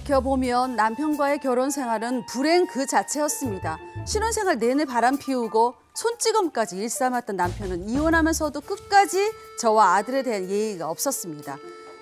돌이켜보면 남편과의 결혼 생활은 불행 그 자체였습니다. 신혼생활 내내 바람 피우고 손찌검까지 일삼았던 남편은 이혼하면서도 끝까지 저와 아들에 대한 예의가 없었습니다.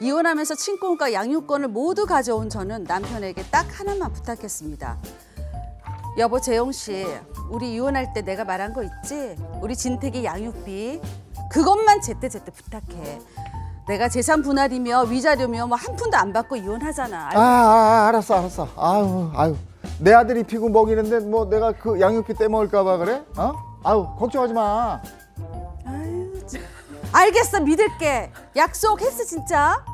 이혼하면서 친권과 양육권을 모두 가져온 저는 남편에게 딱 하나만 부탁했습니다. 여보 재용 씨, 우리 이혼할 때 내가 말한 거 있지? 우리 진택이 양육비 그것만 제때제때 부탁해. 내가 재산 분할이며 위자료며 뭐 한 푼도 안 받고 이혼하잖아. 알았어. 아유, 내 아들이 피고 먹이는데 뭐 내가 그 양육비 떼먹을까봐 그래? 걱정하지 마. 알겠어, 믿을게. 약속했어 진짜.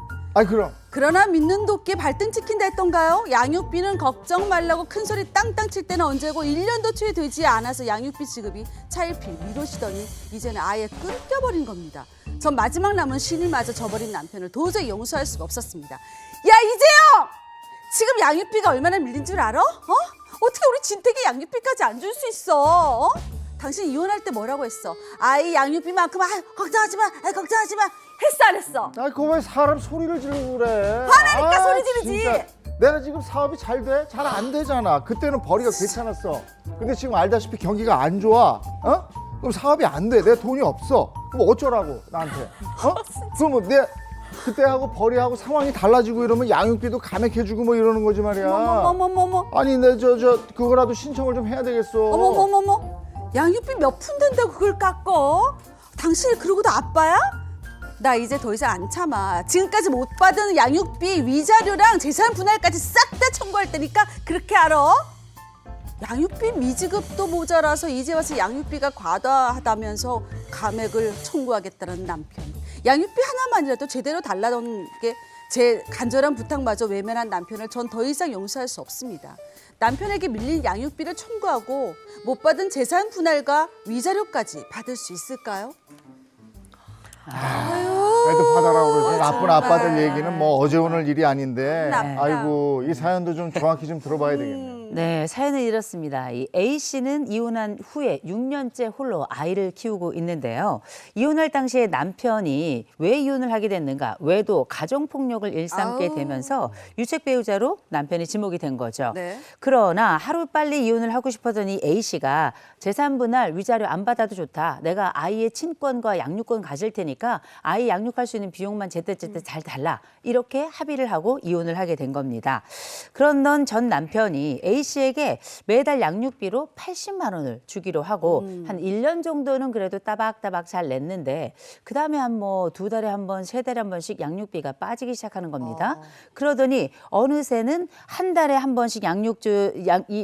그럼. 그러나 믿는 도끼 발등 찍힌다 했던가요? 양육비는 걱정 말라고 큰소리 땅땅 칠 때는 언제고 1년도 채 되지 않아서 양육비 지급이 차일피일 미뤄지더니 이제는 아예 끊겨버린 겁니다. 전 마지막 남은 신일마저 저버린 남편을 도저히 용서할 수가 없었습니다. 야 이재영! 지금 양육비가 얼마나 밀린 줄 알아? 어떻게 우리 진택이 양육비까지 안 줄 수 있어? 당신 이혼할 때 뭐라고 했어? 아이 양육비만큼 걱정하지 마 했어 안 했어? 그거 왜 사람 소리를 지르고 그래? 화나니까 소리 지르지. 진짜. 내가 지금 사업이 잘 돼? 잘 안 되잖아. 그때는 벌이가 괜찮았어. 근데 지금 알다시피 경기가 안 좋아. 그럼 사업이 안 돼. 내 돈이 없어. 그럼 어쩌라고 나한테? 그러면 내 그때하고 벌이하고 상황이 달라지고 이러면 양육비도 감액해주고 뭐 이러는 거지 말이야. 어머머머머. 아니 내 그거라도 신청을 좀 해야 되겠어. 어머머머머. 양육비 몇 푼 된다고 그걸 깎어? 당신이 그러고도 아빠야? 나 이제 더 이상 안 참아. 지금까지 못 받은 양육비, 위자료랑 재산 분할까지 싹 다 청구할 테니까 그렇게 알아? 양육비 미지급도 모자라서 이제 와서 양육비가 과다하다면서 감액을 청구하겠다는 남편. 양육비 하나만이라도 제대로 달라던 게 제 간절한 부탁마저 외면한 남편을 전 더 이상 용서할 수 없습니다. 남편에게 밀린 양육비를 청구하고 못 받은 재산 분할과 위자료까지 받을 수 있을까요? 애도 받아라고 그러지. 나쁜 아빠들 얘기는 뭐 어제 오늘 일이 아닌데. 나쁘다. 아이고 이 사연도 좀 정확히 좀 들어봐야 되겠네. 네, 사연은 이렇습니다. 이 A 씨는 이혼한 후에 6년째 홀로 아이를 키우고 있는데요. 이혼할 당시에 남편이 왜 이혼을 하게 됐는가? 외도, 가정폭력을 일삼게 아우. 되면서 유책 배우자로 남편이 지목이 된 거죠. 네. 그러나 하루빨리 이혼을 하고 싶어더니 A 씨가 재산 분할, 위자료 안 받아도 좋다. 내가 아이의 친권과 양육권 가질 테니까 아이 양육할 수 있는 비용만 제때제때 잘 달라. 이렇게 합의를 하고 이혼을 하게 된 겁니다. 그런던 전 남편이 A 씨에게 매달 양육비로 80만 원을 주기로 하고 한 1년 정도는 그래도 따박따박 잘 냈는데 그다음에 한 뭐 2달에 한 번, 3달에 한 번씩 양육비가 빠지기 시작하는 겁니다. 그러더니 어느새는 한 달에 한 번씩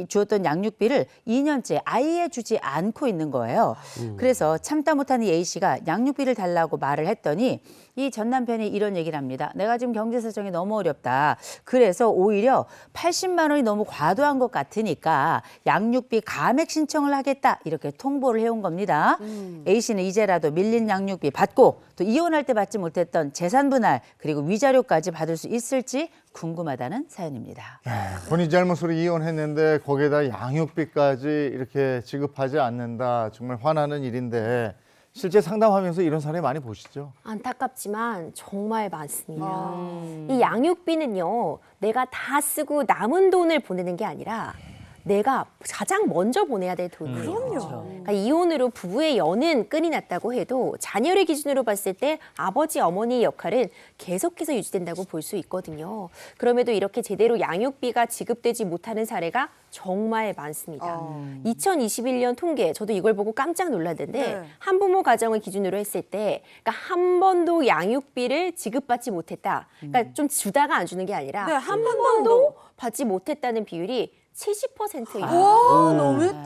주었던 양육비를 2년째 아예 주지 않고 있는 거예요. 그래서 참다 못하는 A 씨가 양육비를 달라고 말을 했더니 이 전 남편이 이런 얘기를 합니다. 내가 지금 경제 사정이 너무 어렵다. 그래서 오히려 80만 원이 너무 과도한 것 같으니까 양육비 감액 신청을 하겠다. 이렇게 통보를 해온 겁니다. A 씨는 이제라도 밀린 양육비 받고 또 이혼할 때 받지 못했던 재산 분할 그리고 위자료까지 받을 수 있을지 궁금하다는 사연입니다. 본인 잘못으로 이혼했는데 거기에다 양육비까지 이렇게 지급하지 않는다. 정말 화나는 일인데 실제 상담하면서 이런 사례 많이 보시죠? 안타깝지만 정말 많습니다. 이 양육비는요, 내가 다 쓰고 남은 돈을 보내는 게 아니라 내가 가장 먼저 보내야 될 돈이에요. 그럼요. 그러니까 이혼으로 부부의 연은 끈이 났다고 해도 자녀를 기준으로 봤을 때 아버지, 어머니의 역할은 계속해서 유지된다고 볼 수 있거든요. 그럼에도 이렇게 제대로 양육비가 지급되지 못하는 사례가 정말 많습니다. 2021년 통계, 저도 이걸 보고 깜짝 놀랐는데 네. 한부모 가정을 기준으로 했을 때 그러니까 한 번도 양육비를 지급받지 못했다. 그러니까 좀 주다가 안 주는 게 아니라 네, 한 번도 받지 못했다는 비율이 70%예요. 와, 너무했다.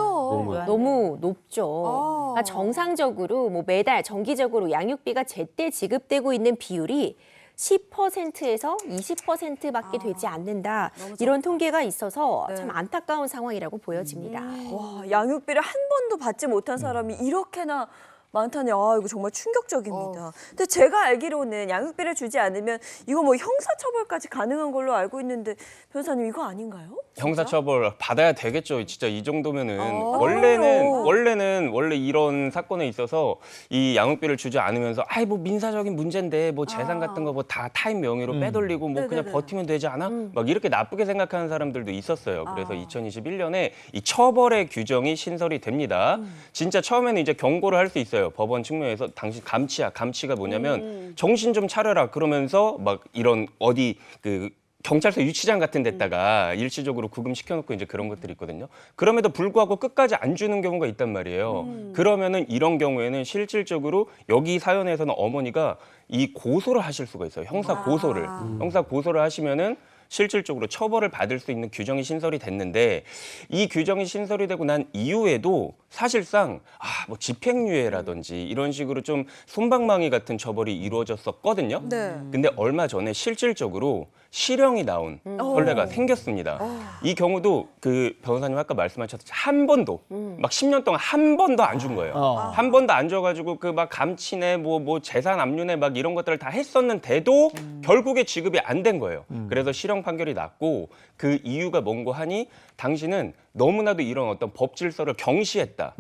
너무 높죠. 아. 그러니까 정상적으로 뭐 매달 정기적으로 양육비가 제때 지급되고 있는 비율이 10%에서 20%밖에 되지 않는다. 이런 통계가 있어서 네. 참 안타까운 상황이라고 보여집니다. 와, 양육비를 한 번도 받지 못한 사람이 이렇게나 많다니 이거 정말 충격적입니다. 근데 제가 알기로는 양육비를 주지 않으면 이거 뭐 형사처벌까지 가능한 걸로 알고 있는데 변호사님 이거 아닌가요? 형사처벌 받아야 되겠죠. 진짜 이 정도면은 그래요. 원래 이런 사건에 있어서 이 양육비를 주지 않으면서 뭐 민사적인 문제인데 뭐 재산 같은 거 뭐 다 타인 명의로 빼돌리고 뭐 그냥 버티면 되지 않아? 막 이렇게 나쁘게 생각하는 사람들도 있었어요. 그래서 2021년에 이 처벌의 규정이 신설이 됩니다. 진짜 처음에는 이제 경고를 할 수 있어요. 법원 측면에서 당신 감치가 뭐냐면 정신 좀 차려라 그러면서 막 이런 어디 그 경찰서 유치장 같은 데다가 일시적으로 구금시켜놓고 이제 그런 것들이 있거든요. 그럼에도 불구하고 끝까지 안 주는 경우가 있단 말이에요. 그러면은 이런 경우에는 실질적으로 여기 사연에서는 어머니가 이 고소를 하실 수가 있어요. 형사 고소를. 형사 고소를 하시면은 실질적으로 처벌을 받을 수 있는 규정이 신설이 됐는데 이 규정이 신설이 되고 난 이후에도 사실상 뭐 집행유예라든지 이런 식으로 좀 솜방망이 같은 처벌이 이루어졌었거든요. 네. 근데 얼마 전에 실질적으로 실형이 나온 선례가 생겼습니다. 이 경우도 그 변호사님 아까 말씀하셨듯이 한 번도 막 10년 동안 한 번도 안 준 거예요. 한 번도 안 줘가지고 그 막 감치네 뭐 재산 압류네 막 이런 것들을 다 했었는데도 결국에 지급이 안 된 거예요. 그래서 실형 판결이 났고 그 이유가 뭔고 하니 당신은 너무나도 이런 어떤 법 질서를 경시했다.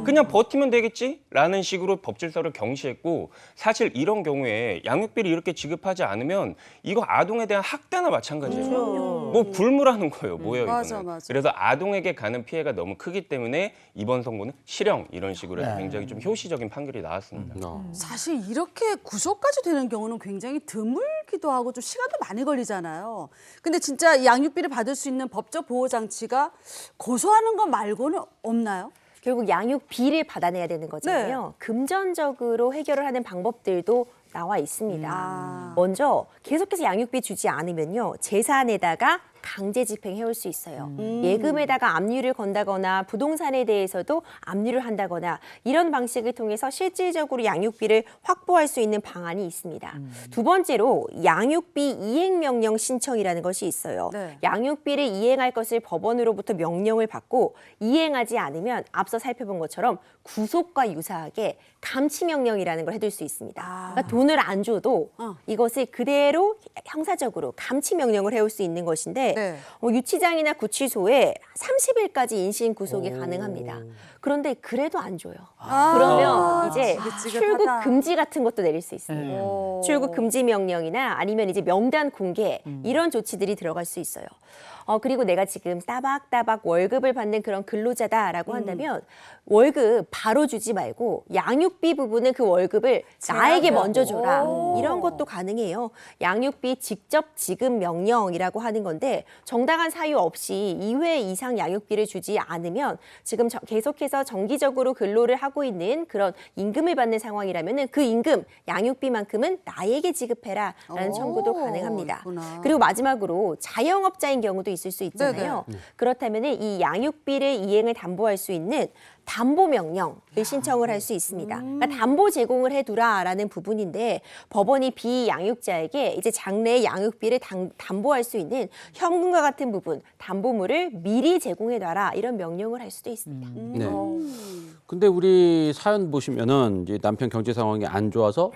그냥 버티면 되겠지라는 식으로 법 질서를 경시했고 사실 이런 경우에 양육비를 이렇게 지급하지 않으면 이거 아동에 대한 학대나 마찬가지예요. 뭐 굴무라는 거예요. 뭐예요 맞아, 이거는. 맞아. 그래서 아동에게 가는 피해가 너무 크기 때문에 이번 선고는 실형 이런 식으로 해서 굉장히 좀 효시적인 판결이 나왔습니다. 사실 이렇게 구속까지 되는 경우는 굉장히 드물기도 하고 좀 시간도 많이 걸리잖아요. 근데 진짜 이 양육비를 받을 수 있는 법적 보호 장치가 고소하는 것 말고는 없나요? 결국 양육비를 받아내야 되는 거잖아요. 금전적으로 해결을 하는 방법들도 나와 있습니다. 먼저 계속해서 양육비 주지 않으면요. 재산에다가 강제 집행해올 수 있어요. 예금에다가 압류를 건다거나 부동산에 대해서도 압류를 한다거나 이런 방식을 통해서 실질적으로 양육비를 확보할 수 있는 방안이 있습니다. 두 번째로 양육비 이행명령 신청이라는 것이 있어요. 네. 양육비를 이행할 것을 법원으로부터 명령을 받고 이행하지 않으면 앞서 살펴본 것처럼 구속과 유사하게 감치명령이라는 걸 해둘 수 있습니다. 그러니까 돈을 안 줘도 이것을 그대로 형사적으로 감치명령을 해올 수 있는 것인데 네. 유치장이나 구치소에 30일까지 인신 구속이 가능합니다. 그런데 그래도 안 줘요. 그러면 이제 지긋지긋하다. 출국 금지 같은 것도 내릴 수 있어요. 출국 금지 명령이나 아니면 이제 명단 공개 이런 조치들이 들어갈 수 있어요. 그리고 내가 지금 따박따박 월급을 받는 그런 근로자다라고 한다면 월급 바로 주지 말고 양육비 부분은 그 월급을 나에게 먼저 줘라. 이런 것도 가능해요. 양육비 직접 지급 명령이라고 하는 건데 정당한 사유 없이 2회 이상 양육비를 주지 않으면 지금 계속해서 정기적으로 근로를 하고 있는 그런 임금을 받는 상황이라면 그 임금, 양육비만큼은 나에게 지급해라라는 청구도 가능합니다. 있구나. 그리고 마지막으로 자영업자인 경우도 있을 수 있잖아요. 그렇다면 이 양육비를 이행을 담보할 수 있는 담보명령을 신청을 할 수 있습니다. 그러니까 담보 제공을 해두라라는 부분인데 법원이 비양육자에게 이제 장래의 양육비를 담보할 수 있는 현금과 같은 부분, 담보물을 미리 제공해놔라 이런 명령을 할 수도 있습니다. 네. 근데 우리 사연 보시면은 이제 남편 경제 상황이 안 좋아서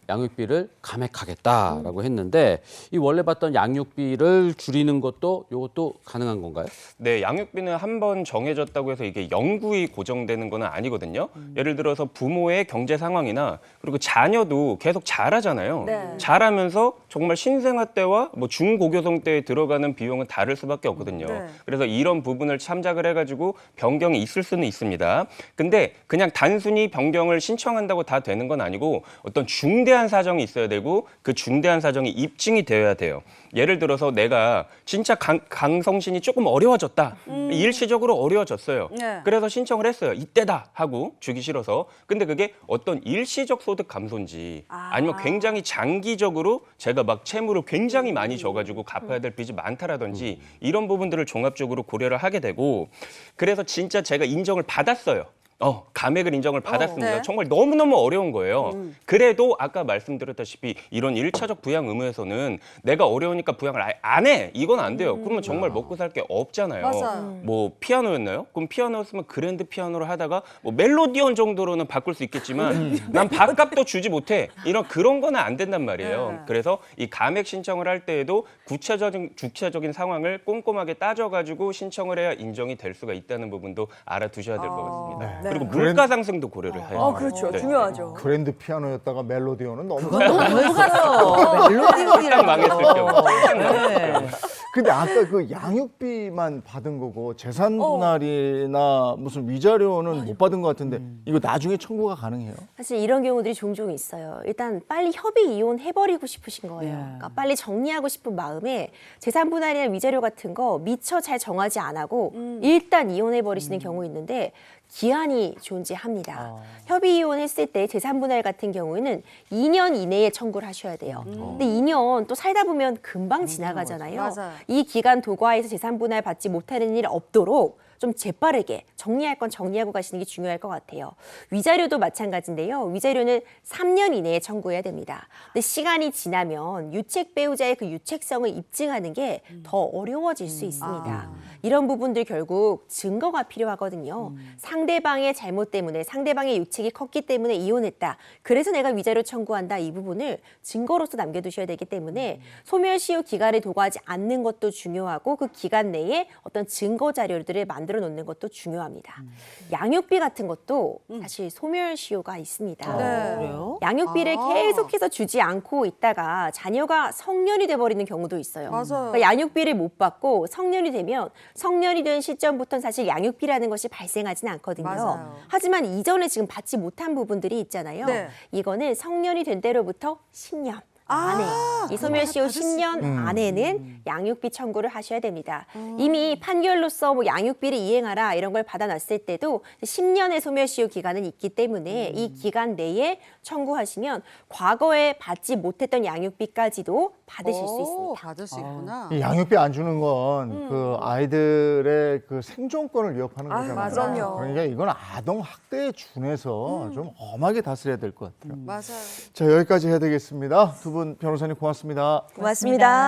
양육비를 감액하겠다라고 했는데 이 원래 받던 양육비를 줄이는 것도 이것도 가능한 건가요? 네, 양육비는 한 번 정해졌다고 해서 이게 영구히 고정되는 건 아니거든요. 예를 들어서 부모의 경제 상황이나 그리고 자녀도 계속 자라잖아요. 네. 자라면서 정말 신생아 때와 뭐 중고교성 때에 들어가는 비용은 다를 수밖에 없거든요. 네. 그래서 이런 부분을 참작을 해가지고 변경이 있을 수는 있습니다. 근데 그냥 단순히 변경을 신청한다고 다 되는 건 아니고 어떤 중대한 사정이 있어야 되고 그 중대한 사정이 입증이 되어야 돼요. 예를 들어서 내가 진짜 강성신이 조금 어려워졌다. 일시적으로 어려워졌어요. 네. 그래서 신청을 했어요. 이때다 하고 주기 싫어서. 근데 그게 어떤 일시적 소득 감소인지 아니면 굉장히 장기적으로 제가 막 채무를 굉장히 많이 져가지고 갚아야 될 빚이 많다라든지 이런 부분들을 종합적으로 고려를 하게 되고 그래서 진짜 제가 인정을 받았어요. 감액을 인정을 받았습니다. 네. 정말 너무너무 어려운 거예요. 그래도 아까 말씀드렸다시피 이런 1차적 부양 의무에서는 내가 어려우니까 부양을 아예 안 해. 이건 안 돼요. 그러면 정말 먹고 살 게 없잖아요. 맞아요. 뭐 피아노였나요? 그럼 피아노였으면 그랜드 피아노로 하다가 뭐 멜로디언 정도로는 바꿀 수 있겠지만 난 밥값도 주지 못해. 그런 거는 안 된단 말이에요. 네. 그래서 이 감액 신청을 할 때에도 구체적인 상황을 꼼꼼하게 따져가지고 신청을 해야 인정이 될 수가 있다는 부분도 알아두셔야 될 것 같습니다. 그리고 물가 상승도 고려를 해요. 그렇죠. 네. 중요하죠. 그랜드 피아노였다가 멜로디오는 너무 멜로디언이라고. 딱 망했을 경우. 근데 아까 그 양육비만 받은 거고 재산 분할이나 무슨 위자료는 못 받은 것 같은데 이거 나중에 청구가 가능해요? 사실 이런 경우들이 종종 있어요. 일단 빨리 협의 이혼해버리고 싶으신 거예요. 그러니까 빨리 정리하고 싶은 마음에 재산 분할이나 위자료 같은 거 미처 잘 정하지 안 하고 일단 이혼해버리시는 경우 있는데 기한이 존재합니다. 협의 이혼했을 때 재산 분할 같은 경우에는 2년 이내에 청구를 하셔야 돼요. 근데 2년 또 살다 보면 금방 지나가잖아요. 맞아요. 이 기간 도과해서 재산 분할 받지 못하는 일 없도록 좀 재빠르게 정리할 건 정리하고 가시는 게 중요할 것 같아요. 위자료도 마찬가지인데요. 위자료는 3년 이내에 청구해야 됩니다. 근데 시간이 지나면 유책 배우자의 그 유책성을 입증하는 게 더 어려워질 수 있습니다. 이런 부분들 결국 증거가 필요하거든요. 상대방의 잘못 때문에 상대방의 유책이 컸기 때문에 이혼했다. 그래서 내가 위자료 청구한다. 이 부분을 증거로서 남겨두셔야 되기 때문에 소멸시효 기간을 도과하지 않는 것도 중요하고 그 기간 내에 어떤 증거 자료들을 만들어 놓는 것도 중요합니다. 양육비 같은 것도 사실 소멸시효가 있습니다. 네. 그래요? 양육비를 계속해서 주지 않고 있다가 자녀가 성년이 돼버리는 경우도 있어요. 맞아요. 그러니까 양육비를 못 받고 성년이 되면 성년이 된 시점부터는 사실 양육비라는 것이 발생하지는 않거든요. 맞아요. 하지만 이전에 지금 받지 못한 부분들이 있잖아요. 네. 이거는 성년이 된 때로부터 10년. 안에 이 소멸시효 10년 안에는 양육비 청구를 하셔야 됩니다. 이미 판결로서 뭐 양육비를 이행하라 이런 걸 받아놨을 때도 10년의 소멸시효 기간은 있기 때문에 이 기간 내에 청구하시면 과거에 받지 못했던 양육비까지도 받으실 수 있습니다. 받을 수 있구나. 이 양육비 안 주는 건 그 아이들의 그 생존권을 위협하는 거잖아요. 맞아요. 그러니까 이건 아동 학대에 준해서 좀 엄하게 다스려야 될 것 같아요. 맞아요. 자, 여기까지 해야 되겠습니다. 두 분 변호사님 고맙습니다. 고맙습니다.